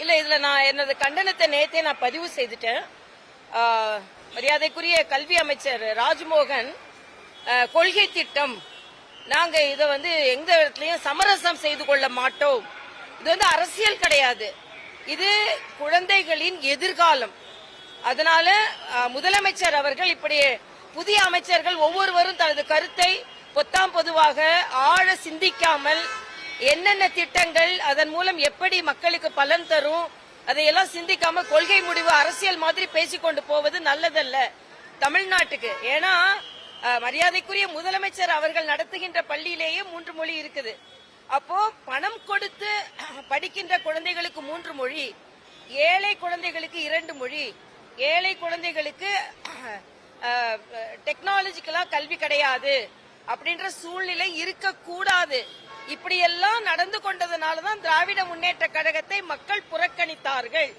இல்ல இதுல நான் எனது கண்டனத்தை நேத்தே நான் பதிவு செய்துட்டேன். மரியாதைக்குரிய கல்வி அமைச்சர் ராஜ்மோகன் கொள்கை திட்டம், நாங்க இதை எந்த இடத்துலயும் சமரசம் செய்து கொள்ள மாட்டோம். இது அரசியல் கிடையாது, இது குழந்தைகளின் எதிர்காலம். அதனால முதலமைச்சர் அவர்கள் இப்படி புதிய அமைச்சர்கள் ஒவ்வொருவரும் தனது கருத்தை பொத்தாம் பொதுவாக ஆழ சிந்திக்காமல் என்னென்ன திட்டங்கள் அதன் மூலம் எப்படி மக்களுக்கு பலன் தரும் அதையெல்லாம் சிந்திக்காம கொள்கை முடிவு அரசியல் மாதிரி பேசிக்கொண்டு போவது நல்லதல்ல தமிழ்நாட்டுக்கு. ஏன்னா மரியாதைக்குரிய முதலமைச்சர் அவர்கள் நடத்துகின்ற பள்ளியிலேயே 3 மொழி இருக்குது. அப்போ பணம் கொடுத்து படிக்கின்ற குழந்தைகளுக்கு 3 மொழி, ஏழை குழந்தைகளுக்கு 2 மொழி, ஏழை குழந்தைகளுக்கு டெக்னாலஜிக்கலா கல்வி கிடையாது அப்படின்ற சூழ்நிலை இருக்கக்கூடாது. இப்படியெல்லாம் நடந்து கொண்டதனாலதான் திராவிட முன்னேற்ற கழகத்தை மக்கள் புறக்கணித்தார்கள்.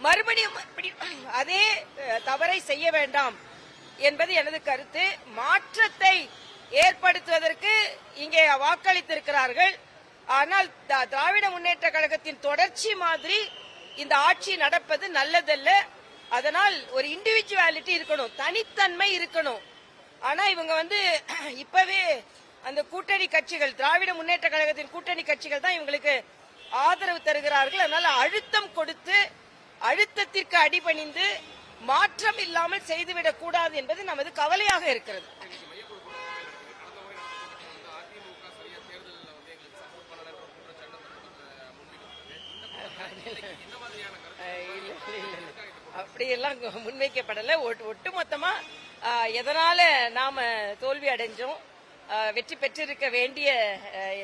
மறுபடியும் அதே தவறை செய்ய வேண்டாம் என்பது எனது கருத்து. மாற்றத்தை ஏற்படுத்துவதற்கு இங்கே வாக்களித்திருக்கிறார்கள். ஆனால் திராவிட முன்னேற்ற கழகத்தின் தொடர்ச்சி மாதிரி இந்த ஆட்சி நடப்பது நல்லதல்ல. அதனால் ஒரு இண்டிவிஜுவாலிட்டி இருக்கணும், தனித்தன்மை இருக்கணும். ஆனா இவங்க இப்பவே அந்த கூட்டணி கட்சிகள், திராவிட முன்னேற்ற கழகத்தின் கூட்டணி கட்சிகள் தான் இவங்களுக்கு ஆதரவு தருகிறார்கள். அதனால அழுத்தம் கொடுத்து அழுத்தத்திற்கு அடிபணிந்து மாற்றம் இல்லாமல் செய்துவிடக் கூடாது என்பது நமது கவலையாக இருக்கிறது. அப்படியெல்லாம் முன்வைக்கப்படல. ஒட்டுமொத்தமா எதனால நாம தோல்வி அடைஞ்சோம், வெற்றி பெற்றிருக்க வேண்டிய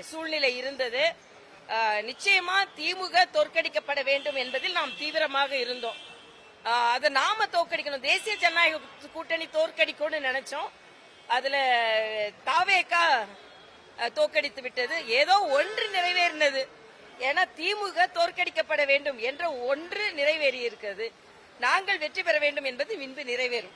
சூழ்நிலை இருந்தது. நிச்சயமா திமுக தோற்கடிக்கப்பட வேண்டும் என்பதில் நாம் தீவிரமாக இருந்தோம். அதை நாம தோற்கடிக்கணும், தேசிய ஜனநாயக கூட்டணி தோற்கடிக்கணும்னு நினைச்சோம். அதுல தாவேகா தோற்கடித்து விட்டது. ஏதோ ஒன்று நிறைவேறினது. ஏன்னா திமுக தோற்கடிக்கப்பட வேண்டும் என்ற ஒன்று நிறைவேறி இருக்கிறது. நாங்கள் வெற்றி பெற வேண்டும் என்பது முன்பு நிறைவேறும்.